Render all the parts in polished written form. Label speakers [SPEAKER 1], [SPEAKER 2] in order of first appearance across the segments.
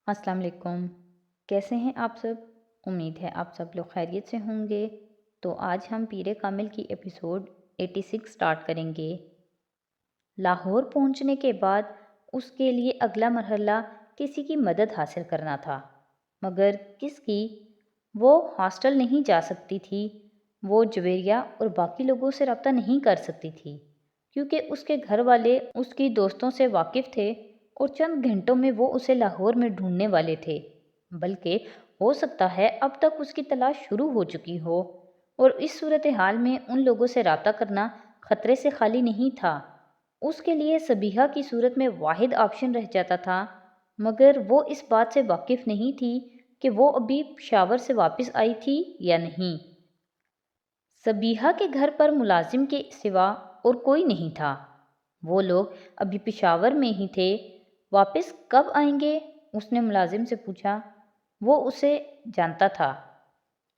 [SPEAKER 1] السلام علیکم۔ کیسے ہیں آپ سب؟ امید ہے آپ سب لوگ خیریت سے ہوں گے۔ تو آج ہم پیر کامل کی ایپیسوڈ 86 سٹارٹ کریں گے۔ لاہور پہنچنے کے بعد اس کے لیے اگلا مرحلہ کسی کی مدد حاصل کرنا تھا، مگر کس کی؟ وہ ہاسٹل نہیں جا سکتی تھی، وہ جویریہ اور باقی لوگوں سے رابطہ نہیں کر سکتی تھی، کیونکہ اس کے گھر والے اس کی دوستوں سے واقف تھے اور چند گھنٹوں میں وہ اسے لاہور میں ڈھونڈنے والے تھے، بلکہ ہو سکتا ہے اب تک اس کی تلاش شروع ہو چکی ہو، اور اس صورتحال میں ان لوگوں سے رابطہ کرنا خطرے سے خالی نہیں تھا۔ اس کے لیے صبیحہ کی صورت میں واحد آپشن رہ جاتا تھا، مگر وہ اس بات سے واقف نہیں تھی کہ وہ ابھی پشاور سے واپس آئی تھی یا نہیں۔ صبیحہ کے گھر پر ملازم کے سوا اور کوئی نہیں تھا، وہ لوگ ابھی پشاور میں ہی تھے۔ واپس کب آئیں گے؟ اس نے ملازم سے پوچھا۔ وہ اسے جانتا تھا۔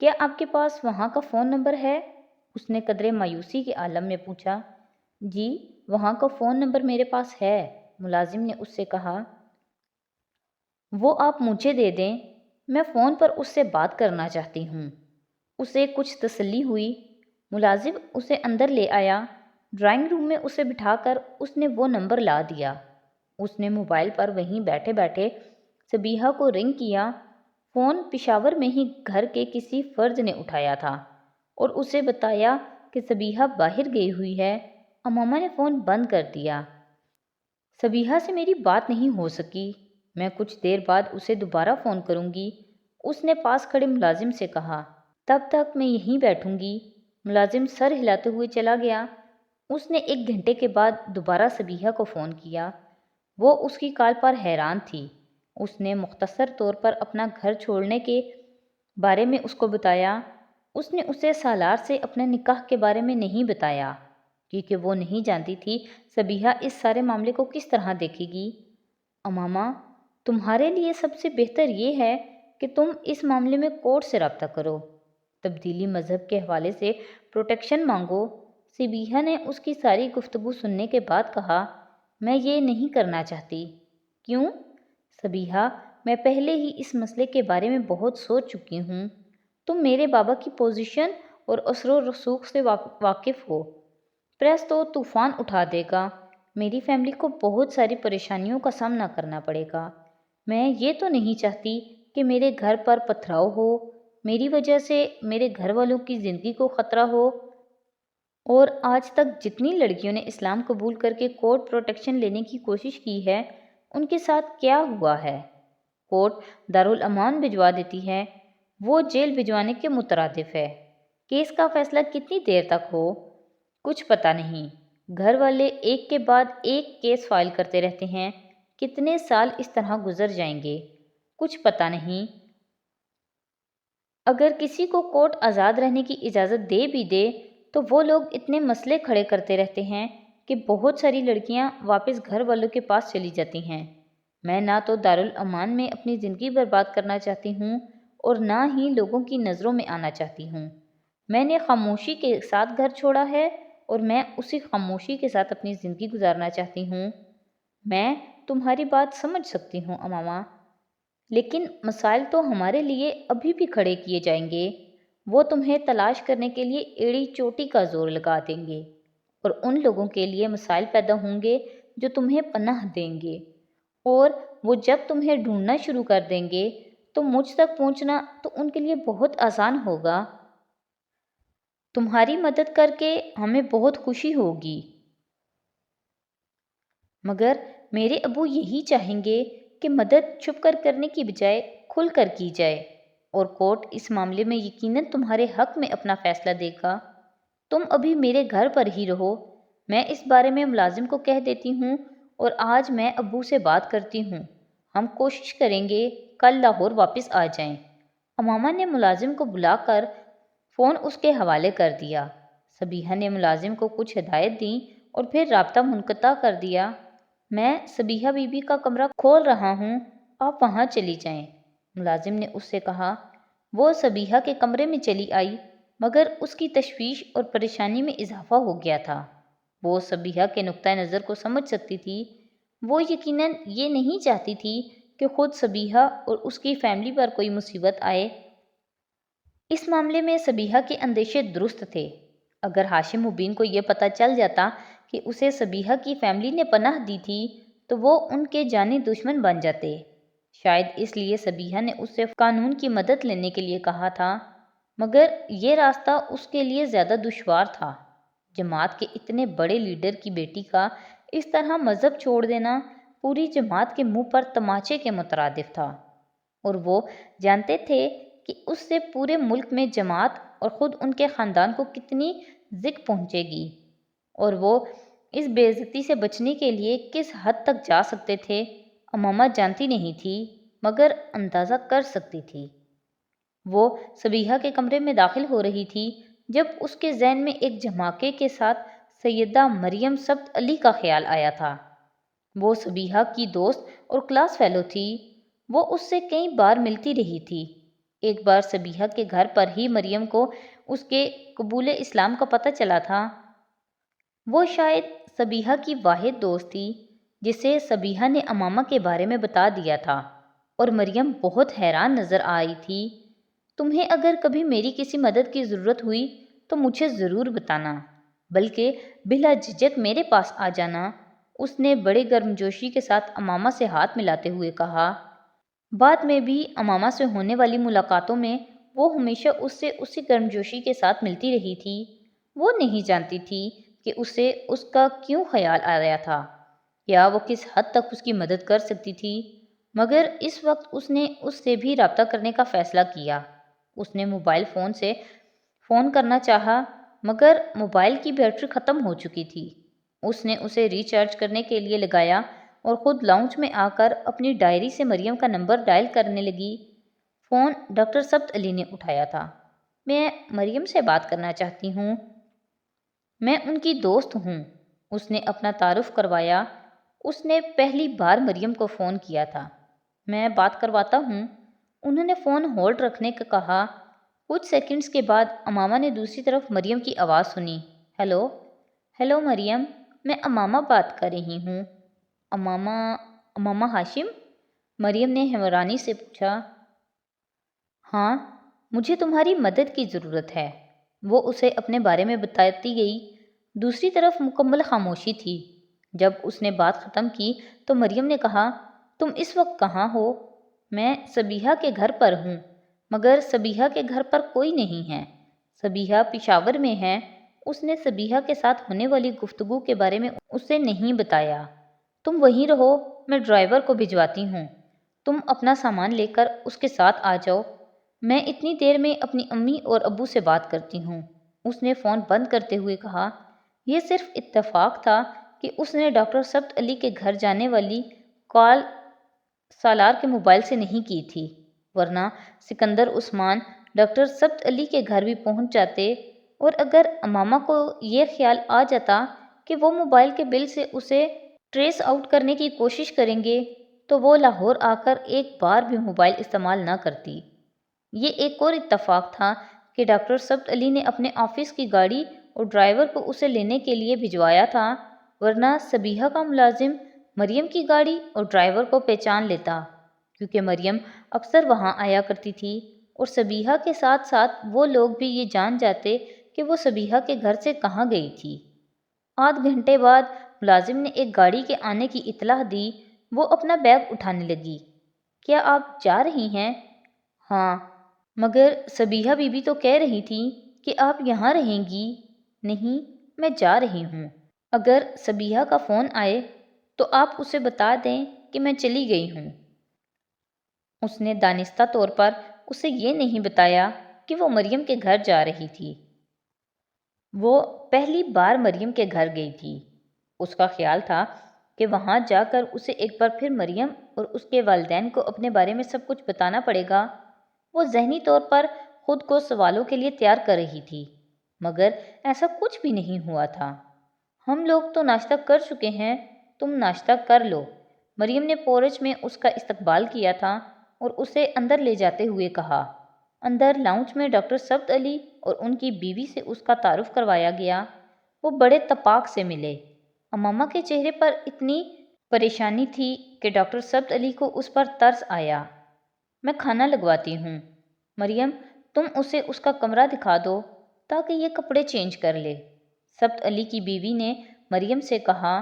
[SPEAKER 1] کیا آپ کے پاس وہاں کا فون نمبر ہے؟ اس نے قدرے مایوسی کے عالم میں پوچھا۔ جی، وہاں کا فون نمبر میرے پاس ہے، ملازم نے اس سے کہا۔ وہ آپ مجھے دے دیں، میں فون پر اس سے بات کرنا چاہتی ہوں۔ اسے کچھ تسلی ہوئی۔ ملازم اسے اندر لے آیا۔ ڈرائنگ روم میں اسے بٹھا کر اس نے وہ نمبر لا دیا۔ اس نے موبائل پر وہیں بیٹھے بیٹھے صبیحہ کو رنگ کیا۔ فون پشاور میں ہی گھر کے کسی فرد نے اٹھایا تھا اور اسے بتایا کہ صبیحہ باہر گئی ہوئی ہے۔ امامہ نے فون بند کر دیا۔ صبیحہ سے میری بات نہیں ہو سکی، میں کچھ دیر بعد اسے دوبارہ فون کروں گی، اس نے پاس کھڑے ملازم سے کہا۔ تب تک میں یہیں بیٹھوں گی، ملازم سر ہلاتے ہوئے چلا گیا۔ اس نے 1 گھنٹے کے بعد دوبارہ صبیحہ کو فون کیا۔ وہ اس کی کال پر حیران تھی۔ اس نے مختصر طور پر اپنا گھر چھوڑنے کے بارے میں اس کو بتایا۔ اس نے اسے سالار سے اپنے نکاح کے بارے میں نہیں بتایا، کیونکہ وہ نہیں جانتی تھی صبیحہ اس سارے معاملے کو کس طرح دیکھے گی۔ امامہ، تمہارے لیے سب سے بہتر یہ ہے کہ تم اس معاملے میں کورٹ سے رابطہ کرو، تبدیلی مذہب کے حوالے سے پروٹیکشن مانگو۔ صبیحہ نے اس کی ساری گفتگو سننے کے بعد کہا، میں یہ نہیں کرنا چاہتی۔ کیوں؟ صبیحہ، میں پہلے ہی اس مسئلے کے بارے میں بہت سوچ چکی ہوں۔ تم میرے بابا کی پوزیشن اور اثر و رسوخ سے واقف ہو۔ پریس تو طوفان اٹھا دے گا، میری فیملی کو بہت ساری پریشانیوں کا سامنا کرنا پڑے گا۔ میں یہ تو نہیں چاہتی کہ میرے گھر پر پتھراؤ ہو، میری وجہ سے میرے گھر والوں کی زندگی کو خطرہ ہو۔ اور آج تک جتنی لڑکیوں نے اسلام قبول کر کے کورٹ پروٹیکشن لینے کی کوشش کی ہے، ان کے ساتھ کیا ہوا ہے؟ کورٹ دارالامان بھجوا دیتی ہے، وہ جیل بھجوانے کے مترادف ہے۔ کیس کا فیصلہ کتنی دیر تک ہو، کچھ پتہ نہیں۔ گھر والے ایک کے بعد ایک کیس فائل کرتے رہتے ہیں، کتنے سال اس طرح گزر جائیں گے، کچھ پتہ نہیں۔ اگر کسی کو کورٹ آزاد رہنے کی اجازت دے بھی دے تو وہ لوگ اتنے مسئلے کھڑے کرتے رہتے ہیں کہ بہت ساری لڑکیاں واپس گھر والوں کے پاس چلی جاتی ہیں۔ میں نہ تو دارالامان میں اپنی زندگی برباد کرنا چاہتی ہوں اور نہ ہی لوگوں کی نظروں میں آنا چاہتی ہوں۔ میں نے خاموشی کے ساتھ گھر چھوڑا ہے اور میں اسی خاموشی کے ساتھ اپنی زندگی گزارنا چاہتی ہوں۔ میں تمہاری بات سمجھ سکتی ہوں امامہ، لیکن مسائل تو ہمارے لیے ابھی بھی کھڑے کیے جائیں گے۔ وہ تمہیں تلاش کرنے کے لیے ایڑی چوٹی کا زور لگا دیں گے، اور ان لوگوں کے لیے مسائل پیدا ہوں گے جو تمہیں پناہ دیں گے، اور وہ جب تمہیں ڈھونڈنا شروع کر دیں گے تو مجھ تک پہنچنا تو ان کے لیے بہت آسان ہوگا۔ تمہاری مدد کر کے ہمیں بہت خوشی ہوگی، مگر میرے ابو یہی چاہیں گے کہ مدد چھپ کر کرنے کی بجائے کھل کر کی جائے، اور کورٹ اس معاملے میں یقیناً تمہارے حق میں اپنا فیصلہ دے گا۔ تم ابھی میرے گھر پر ہی رہو، میں اس بارے میں ملازم کو کہہ دیتی ہوں، اور آج میں ابو سے بات کرتی ہوں، ہم کوشش کریں گے کل لاہور واپس آ جائیں۔ امامہ نے ملازم کو بلا کر فون اس کے حوالے کر دیا۔ صبیحہ نے ملازم کو کچھ ہدایت دیں اور پھر رابطہ منقطع کر دیا۔ میں صبیحہ بی بی کا کمرہ کھول رہا ہوں، آپ وہاں چلی جائیں، ملازم نے اس سے کہا۔ وہ صبیحہ کے کمرے میں چلی آئی، مگر اس کی تشویش اور پریشانی میں اضافہ ہو گیا تھا۔ وہ صبیحہ کے نقطۂ نظر کو سمجھ سکتی تھی۔ وہ یقیناً یہ نہیں چاہتی تھی کہ خود صبیحہ اور اس کی فیملی پر کوئی مصیبت آئے۔ اس معاملے میں صبیحہ کے اندیشے درست تھے۔ اگر ہاشم مبین کو یہ پتہ چل جاتا کہ اسے صبیحہ کی فیملی نے پناہ دی تھی تو وہ ان کے جانی دشمن بن جاتے۔ شاید اس لیے صبیحہ نے اس سے قانون کی مدد لینے کے لیے کہا تھا، مگر یہ راستہ اس کے لیے زیادہ دشوار تھا۔ جماعت کے اتنے بڑے لیڈر کی بیٹی کا اس طرح مذہب چھوڑ دینا پوری جماعت کے منہ پر تماچے کے مترادف تھا، اور وہ جانتے تھے کہ اس سے پورے ملک میں جماعت اور خود ان کے خاندان کو کتنی ضک پہنچے گی، اور وہ اس بے عزتی سے بچنے کے لیے کس حد تک جا سکتے تھے امامہ جانتی نہیں تھی، مگر اندازہ کر سکتی تھی۔ وہ صبیحہ کے کمرے میں داخل ہو رہی تھی جب اس کے ذہن میں ایک جھماکے کے ساتھ سیدہ مریم سبت علی کا خیال آیا تھا۔ وہ صبیحہ کی دوست اور کلاس فیلو تھی۔ وہ اس سے کئی بار ملتی رہی تھی۔ ایک بار صبیحہ کے گھر پر ہی مریم کو اس کے قبول اسلام کا پتہ چلا تھا۔ وہ شاید صبیحہ کی واحد دوست تھی جسے صبیحہ نے امامہ کے بارے میں بتا دیا تھا، اور مریم بہت حیران نظر آئی تھی۔ تمہیں اگر کبھی میری کسی مدد کی ضرورت ہوئی تو مجھے ضرور بتانا، بلکہ بلا جھجک میرے پاس آ جانا، اس نے بڑے گرمجوشی کے ساتھ امامہ سے ہاتھ ملاتے ہوئے کہا۔ بعد میں بھی امامہ سے ہونے والی ملاقاتوں میں وہ ہمیشہ اس سے اسی گرمجوشی کے ساتھ ملتی رہی تھی۔ وہ نہیں جانتی تھی کہ اسے اس کا کیوں خیال آیا تھا یا وہ کس حد تک اس کی مدد کر سکتی تھی، مگر اس وقت اس نے اس سے بھی رابطہ کرنے کا فیصلہ کیا۔ اس نے موبائل فون سے فون کرنا چاہا، مگر موبائل کی بیٹری ختم ہو چکی تھی۔ اس نے اسے ریچارج کرنے کے لیے لگایا اور خود لاؤنج میں آ کر اپنی ڈائری سے مریم کا نمبر ڈائل کرنے لگی۔ فون ڈاکٹر سبت علی نے اٹھایا تھا۔ میں مریم سے بات کرنا چاہتی ہوں۔ میں ان کی دوست ہوں، اس نے اپنا تعارف کروایا۔ اس نے پہلی بار مریم کو فون کیا تھا۔ میں بات کرواتا ہوں، انہوں نے فون ہولڈ رکھنے کا کہا۔ کچھ سیکنڈز کے بعد امامہ نے دوسری طرف مریم کی آواز سنی۔ ہیلو، ہیلو مریم، میں امامہ بات کر رہی ہوں۔ امامہ ہاشم؟ مریم نے حیرانی سے پوچھا۔ ہاں، مجھے تمہاری مدد کی ضرورت ہے، وہ اسے اپنے بارے میں بتاتی گئی۔ دوسری طرف مکمل خاموشی تھی۔ جب اس نے بات ختم کی تو مریم نے کہا، تم اس وقت کہاں ہو؟ میں صبیحہ کے گھر پر ہوں، مگر صبیحہ کے گھر پر کوئی نہیں ہے۔ صبیحہ پشاور میں ہے۔ اس نے صبیحہ کے ساتھ ہونے والی گفتگو کے بارے میں اسے نہیں بتایا۔ تم وہیں رہو، میں ڈرائیور کو بھجواتی ہوں۔ تم اپنا سامان لے کر اس کے ساتھ آ جاؤ۔ میں اتنی دیر میں اپنی امی اور ابو سے بات کرتی ہوں۔ اس نے فون بند کرتے ہوئے کہا۔ یہ صرف اتفاق تھا کہ اس نے ڈاکٹر سبت علی کے گھر جانے والی کال سالار کے موبائل سے نہیں کی تھی، ورنہ سکندر عثمان ڈاکٹر سبت علی کے گھر بھی پہنچ جاتے، اور اگر امامہ کو یہ خیال آ جاتا کہ وہ موبائل کے بل سے اسے ٹریس آؤٹ کرنے کی کوشش کریں گے تو وہ لاہور آ کر ایک بار بھی موبائل استعمال نہ کرتی۔ یہ ایک اور اتفاق تھا کہ ڈاکٹر سبت علی نے اپنے آفس کی گاڑی اور ڈرائیور کو اسے لینے کے لیے بھجوایا تھا، ورنہ صبیحہ کا ملازم مریم کی گاڑی اور ڈرائیور کو پہچان لیتا، کیونکہ مریم اکثر وہاں آیا کرتی تھی، اور صبیحہ کے ساتھ ساتھ وہ لوگ بھی یہ جان جاتے کہ وہ صبیحہ کے گھر سے کہاں گئی تھی۔ آدھ گھنٹے بعد ملازم نے ایک گاڑی کے آنے کی اطلاع دی۔ وہ اپنا بیگ اٹھانے لگی۔ کیا آپ جا رہی ہیں؟ ہاں، مگر صبیحہ بی بی تو کہہ رہی تھی کہ آپ یہاں رہیں گی۔ نہیں، میں جا رہی ہوں۔ اگر صبیحہ کا فون آئے تو آپ اسے بتا دیں کہ میں چلی گئی ہوں۔ اس نے دانستہ طور پر اسے یہ نہیں بتایا کہ وہ مریم کے گھر جا رہی تھی۔ وہ پہلی بار مریم کے گھر گئی تھی۔ اس کا خیال تھا کہ وہاں جا کر اسے ایک بار پھر مریم اور اس کے والدین کو اپنے بارے میں سب کچھ بتانا پڑے گا۔ وہ ذہنی طور پر خود کو سوالوں کے لیے تیار کر رہی تھی، مگر ایسا کچھ بھی نہیں ہوا تھا۔ ہم لوگ تو ناشتہ کر چکے ہیں، تم ناشتہ کر لو۔ مریم نے پورچ میں اس کا استقبال کیا تھا اور اسے اندر لے جاتے ہوئے کہا۔ اندر لاؤنج میں ڈاکٹر سبت علی اور ان کی بیوی سے اس کا تعارف کروایا گیا۔ وہ بڑے تپاک سے ملے۔ امامہ کے چہرے پر اتنی پریشانی تھی کہ ڈاکٹر سبت علی کو اس پر ترس آیا۔ میں کھانا لگواتی ہوں، مریم تم اسے اس کا کمرہ دکھا دو تاکہ یہ کپڑے چینج کر لے۔ سبت علی کی بیوی نے مریم سے کہا۔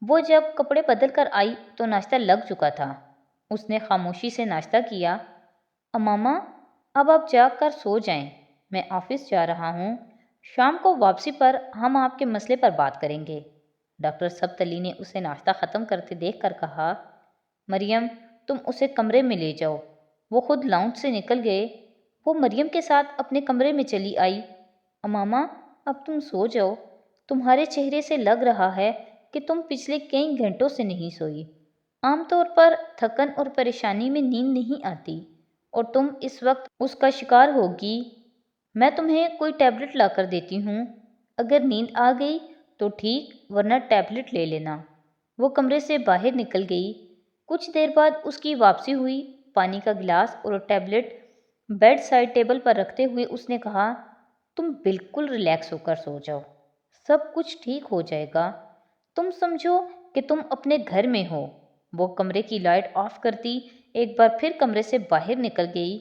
[SPEAKER 1] وہ جب کپڑے بدل کر آئی تو ناشتہ لگ چکا تھا۔ اس نے خاموشی سے ناشتہ کیا۔ اماما اب آپ جا کر سو جائیں، میں آفس جا رہا ہوں، شام کو واپسی پر ہم آپ کے مسئلے پر بات کریں گے۔ ڈاکٹر سبت علی نے اسے ناشتہ ختم کرتے دیکھ کر کہا، مریم تم اسے کمرے میں لے جاؤ۔ وہ خود لاؤنج سے نکل گئے۔ وہ مریم کے ساتھ اپنے کمرے میں چلی آئی۔ اماما اب تم سو جاؤ، تمہارے چہرے سے لگ رہا ہے کہ تم پچھلے کئی گھنٹوں سے نہیں سوئی۔ عام طور پر تھکن اور پریشانی میں نیند نہیں آتی اور تم اس وقت اس کا شکار ہوگی۔ میں تمہیں کوئی ٹیبلٹ لا کر دیتی ہوں، اگر نیند آ گئی تو ٹھیک ورنہ ٹیبلٹ لے لینا۔ وہ کمرے سے باہر نکل گئی۔ کچھ دیر بعد اس کی واپسی ہوئی۔ پانی کا گلاس اور ٹیبلٹ بیڈ سائڈ ٹیبل پر رکھتے ہوئے اس نے کہا، تم بالکل ریلیکس ہو کر سو جاؤ، سب کچھ ٹھیک ہو جائے گا۔ تم سمجھو کہ تم اپنے گھر میں ہو۔ وہ کمرے کی لائٹ آف کرتی ایک بار پھر کمرے سے باہر نکل گئی۔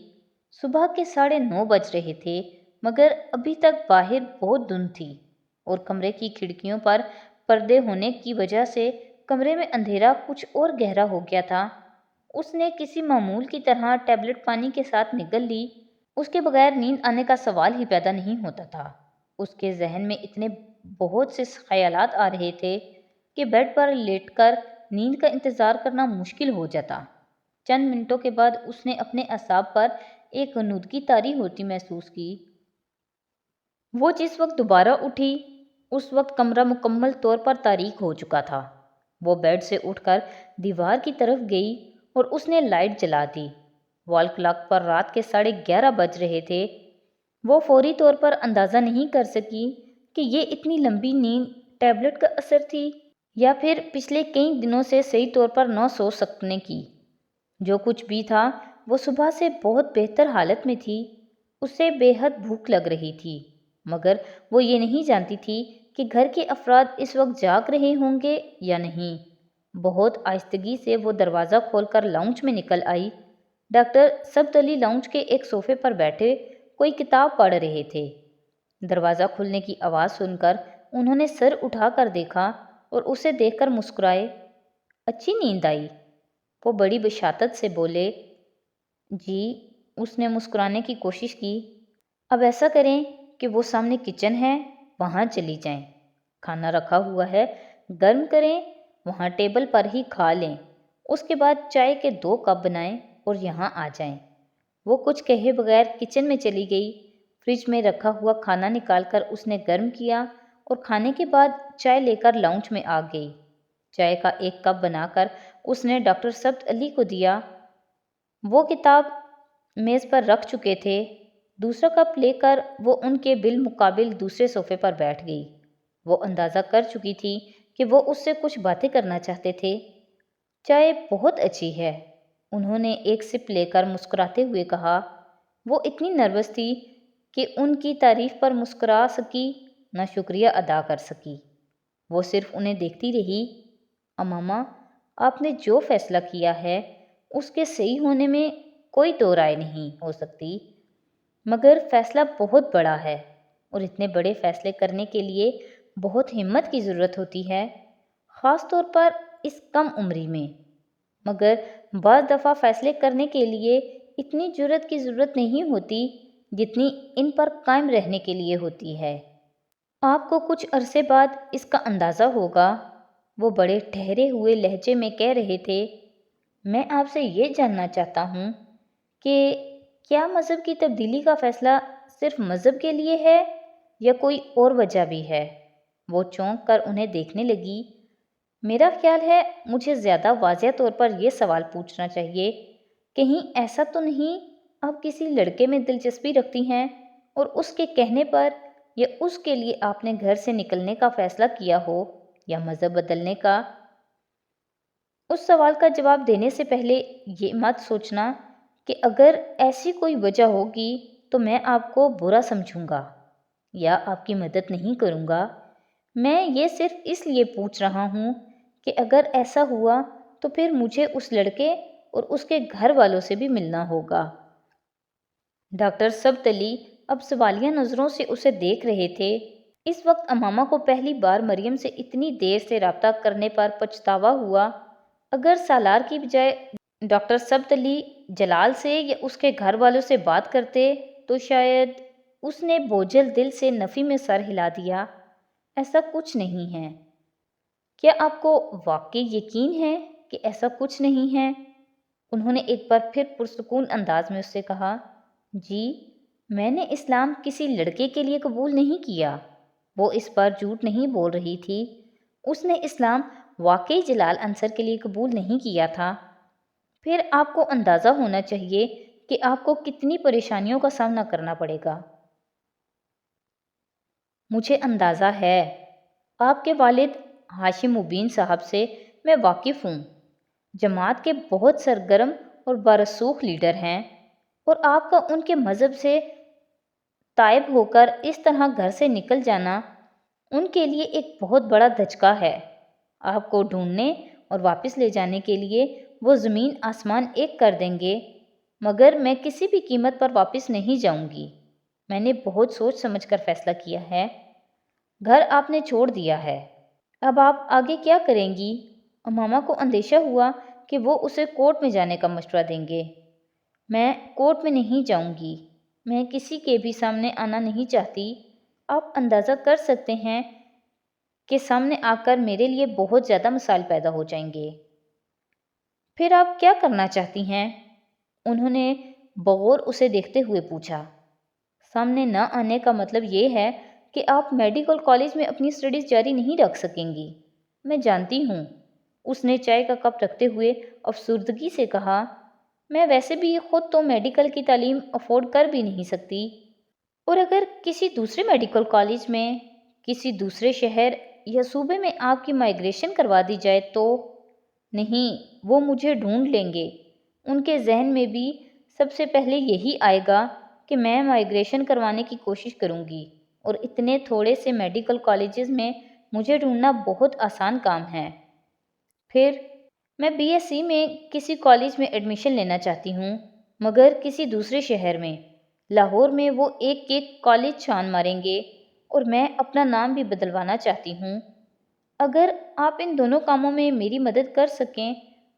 [SPEAKER 1] صبح کے 9:30 بج رہے تھے مگر ابھی تک باہر بہت دھند تھی اور کمرے کی کھڑکیوں پر پردے ہونے کی وجہ سے کمرے میں اندھیرا کچھ اور گہرا ہو گیا تھا۔ اس نے کسی معمول کی طرح ٹیبلٹ پانی کے ساتھ نگل لی۔ اس کے بغیر نیند آنے کا سوال ہی پیدا نہیں ہوتا تھا۔ اس کے ذہن میں اتنے بہت سے خیالات آ رہے تھے کہ بیڈ پر لیٹ کر نیند کا انتظار کرنا مشکل ہو جاتا۔ چند منٹوں کے بعد اس نے اپنے اعصاب پر ایک غنودگی طاری ہوتی محسوس کی۔ وہ جس وقت دوبارہ اٹھی اس وقت کمرہ مکمل طور پر تاریک ہو چکا تھا۔ وہ بیڈ سے اٹھ کر دیوار کی طرف گئی اور اس نے لائٹ جلا دی۔ وال کلاک پر رات کے 11:30 بج رہے تھے۔ وہ فوری طور پر اندازہ نہیں کر سکی کہ یہ اتنی لمبی نیند ٹیبلٹ کا اثر تھی یا پھر پچھلے کئی دنوں سے صحیح طور پر نہ سو سکنے کی۔ جو کچھ بھی تھا وہ صبح سے بہت بہتر حالت میں تھی۔ اسے بے حد بھوک لگ رہی تھی مگر وہ یہ نہیں جانتی تھی کہ گھر کے افراد اس وقت جاگ رہے ہوں گے یا نہیں۔ بہت آہستگی سے وہ دروازہ کھول کر لاؤنج میں نکل آئی۔ ڈاکٹر سبت علی لاؤنج کے ایک صوفے پر بیٹھے کوئی کتاب پڑھ رہے تھے۔ دروازہ کھلنے کی آواز سن کر انہوں نے سر اٹھا کر دیکھا اور اسے دیکھ کر مسکرائے۔ اچھی نیند آئی؟ وہ بڑی بشاشت سے بولے۔ جی، اس نے مسکرانے کی کوشش کی۔ اب ایسا کریں کہ وہ سامنے کچن ہے، وہاں چلی جائیں، کھانا رکھا ہوا ہے، گرم کریں، وہاں ٹیبل پر ہی کھا لیں، اس کے بعد چائے کے 2 کپ بنائیں اور یہاں آ جائیں۔ وہ کچھ کہے بغیر کچن میں چلی گئی۔ فریج میں رکھا ہوا کھانا نکال کر اس نے گرم کیا اور کھانے کے بعد چائے لے کر لاؤنج میں آ گئی۔ چائے کا 1 کپ بنا کر اس نے ڈاکٹر سبت علی کو دیا۔ وہ کتاب میز پر رکھ چکے تھے۔ دوسرا کپ لے کر وہ ان کے بالمقابل دوسرے صوفے پر بیٹھ گئی۔ وہ اندازہ کر چکی تھی کہ وہ اس سے کچھ باتیں کرنا چاہتے تھے۔ چائے بہت اچھی ہے، انہوں نے ایک سپ لے کر مسکراتے ہوئے کہا۔ وہ اتنی نروس تھی کہ ان کی تعریف پر مسکرا سکی نہ شکریہ ادا کر سکی۔ وہ صرف انہیں دیکھتی رہی۔ اماما آپ نے جو فیصلہ کیا ہے اس کے صحیح ہونے میں کوئی دو رائے نہیں ہو سکتی، مگر فیصلہ بہت بڑا ہے اور اتنے بڑے فیصلے کرنے کے لیے بہت ہمت کی ضرورت ہوتی ہے، خاص طور پر اس کم عمری میں۔ مگر بعض دفعہ فیصلے کرنے کے لیے اتنی جرأت کی ضرورت نہیں ہوتی جتنی ان پر قائم رہنے کے لیے ہوتی ہے۔ آپ کو کچھ عرصے بعد اس کا اندازہ ہوگا۔ وہ بڑے ٹھہرے ہوئے لہجے میں کہہ رہے تھے، میں آپ سے یہ جاننا چاہتا ہوں کہ کیا مذہب کی تبدیلی کا فیصلہ صرف مذہب کے لیے ہے یا کوئی اور وجہ بھی ہے؟ وہ چونک کر انہیں دیکھنے لگی۔ میرا خیال ہے مجھے زیادہ واضح طور پر یہ سوال پوچھنا چاہیے، کہیں ایسا تو نہیں آپ کسی لڑکے میں دلچسپی رکھتی ہیں اور اس کے کہنے پر یا اس کے لیے آپ نے گھر سے نکلنے کا فیصلہ کیا ہو یا مذہب بدلنے کا؟ اس سوال کا جواب دینے سے پہلے یہ مت سوچنا کہ اگر ایسی کوئی وجہ ہوگی تو میں آپ کو برا سمجھوں گا یا آپ کی مدد نہیں کروں گا۔ میں یہ صرف اس لیے پوچھ رہا ہوں کہ اگر ایسا ہوا تو پھر مجھے اس لڑکے اور اس کے گھر والوں سے بھی ملنا ہوگا۔ ڈاکٹر سبت علی اب سوالیہ نظروں سے اسے دیکھ رہے تھے۔ اس وقت امامہ کو پہلی بار مریم سے اتنی دیر سے رابطہ کرنے پر پچھتاوا ہوا۔ اگر سالار کی بجائے ڈاکٹر سبت علی جلال سے یا اس کے گھر والوں سے بات کرتے تو شاید… اس نے بوجھل دل سے نفی میں سر ہلا دیا۔ ایسا کچھ نہیں ہے۔ کیا آپ کو واقعی یقین ہے کہ ایسا کچھ نہیں ہے؟ انہوں نے ایک بار پھر پرسکون انداز میں اس سے کہا۔ جی، میں نے اسلام کسی لڑکے کے لیے قبول نہیں کیا۔ وہ اس بار جھوٹ نہیں بول رہی تھی۔ اس نے اسلام واقعی جلال انصر کے لیے قبول نہیں کیا تھا۔ پھر آپ کو اندازہ ہونا چاہیے کہ آپ کو کتنی پریشانیوں کا سامنا کرنا پڑے گا۔ مجھے اندازہ ہے۔ آپ کے والد ہاشم مبین صاحب سے میں واقف ہوں۔ جماعت کے بہت سرگرم اور بارسوخ لیڈر ہیں، اور آپ کا ان کے مذہب سے تائب ہو کر اس طرح گھر سے نکل جانا ان کے لیے ایک بہت بڑا دھچکا ہے۔ آپ کو ڈھونڈنے اور واپس لے جانے کے لیے وہ زمین آسمان ایک کر دیں گے، مگر میں کسی بھی قیمت پر واپس نہیں جاؤں گی۔ میں نے بہت سوچ سمجھ کر فیصلہ کیا ہے۔ گھر آپ نے چھوڑ دیا ہے، اب آپ آگے کیا کریں گی؟ امامہ کو اندیشہ ہوا کہ وہ اسے کورٹ میں جانے کا مشورہ دیں گے۔ میں کورٹ میں نہیں جاؤں گی۔ میں کسی کے بھی سامنے آنا نہیں چاہتی۔ آپ اندازہ کر سکتے ہیں کہ سامنے آ کر میرے لیے بہت زیادہ مسائل پیدا ہو جائیں گے۔ پھر آپ کیا کرنا چاہتی ہیں؟ انہوں نے بغور اسے دیکھتے ہوئے پوچھا۔ سامنے نہ آنے کا مطلب یہ ہے کہ آپ میڈیکل کالج میں اپنی اسٹڈیز جاری نہیں رکھ سکیں گی۔ میں جانتی ہوں، اس نے چائے کا کپ رکھتے ہوئے افسردگی سے کہا۔ میں ویسے بھی خود تو میڈیکل کی تعلیم افورڈ کر بھی نہیں سکتی، اور اگر کسی دوسرے میڈیکل کالج میں کسی دوسرے شہر یا صوبے میں آپ کی مائیگریشن کروا دی جائے تو… نہیں، وہ مجھے ڈھونڈ لیں گے۔ ان کے ذہن میں بھی سب سے پہلے یہی آئے گا کہ میں مائیگریشن کروانے کی کوشش کروں گی، اور اتنے تھوڑے سے میڈیکل کالجز میں مجھے ڈھونڈنا بہت آسان کام ہے۔ پھر میں بی ایس سی میں کسی کالج میں ایڈمیشن لینا چاہتی ہوں، مگر کسی دوسرے شہر میں۔ لاہور میں وہ ایک کالج چھان ماریں گے، اور میں اپنا نام بھی بدلوانا چاہتی ہوں۔ اگر آپ ان دونوں کاموں میں میری مدد کر سکیں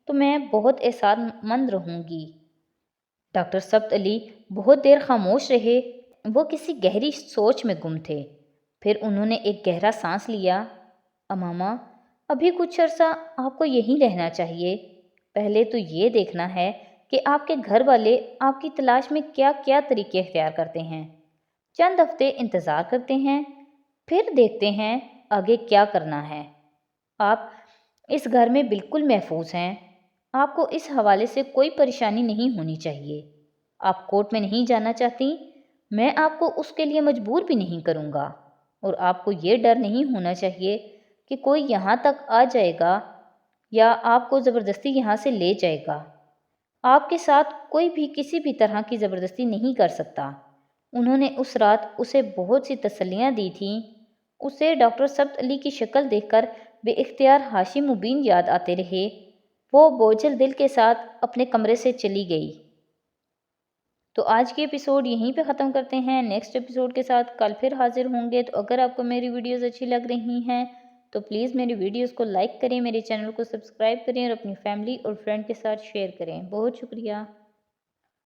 [SPEAKER 1] تو میں بہت احسان مند رہوں گی۔ ڈاکٹر سبت علی بہت دیر خاموش رہے۔ وہ کسی گہری سوچ میں گم تھے۔ پھر انہوں نے ایک گہرا سانس لیا۔ امامہ، ابھی کچھ عرصہ آپ کو یہیں رہنا چاہیے۔ پہلے تو یہ دیکھنا ہے کہ آپ کے گھر والے آپ کی تلاش میں کیا کیا طریقے اختیار کرتے ہیں۔ چند ہفتے انتظار کرتے ہیں، پھر دیکھتے ہیں آگے کیا کرنا ہے۔ آپ اس گھر میں بالکل محفوظ ہیں۔ آپ کو اس حوالے سے کوئی پریشانی نہیں ہونی چاہیے۔ آپ کورٹ میں نہیں جانا چاہتی، میں آپ کو اس کے لیے مجبور بھی نہیں کروں گا، اور آپ کو یہ ڈر نہیں ہونا چاہیے کہ کوئی یہاں تک آ جائے گا یا آپ کو زبردستی یہاں سے لے جائے گا۔ آپ کے ساتھ کوئی بھی کسی بھی طرح کی زبردستی نہیں کر سکتا۔ انہوں نے اس رات اسے بہت سی تسلیاں دی تھیں۔ اسے ڈاکٹر سبت علی کی شکل دیکھ کر بے اختیار ہاشم مبین یاد آتے رہے۔ وہ بوجھل دل کے ساتھ اپنے کمرے سے چلی گئی۔ تو آج کی ایپیسوڈ یہیں پہ ختم کرتے ہیں۔ نیکسٹ ایپیسوڈ کے ساتھ کل پھر حاضر ہوں گے۔ تو اگر آپ کو میری ویڈیوز اچھی لگ رہی ہیں تو پلیز میری ویڈیوز کو لائک کریں، میرے چینل کو سبسکرائب کریں، اور اپنی فیملی اور فرینڈ کے ساتھ شیئر کریں۔ بہت شکریہ۔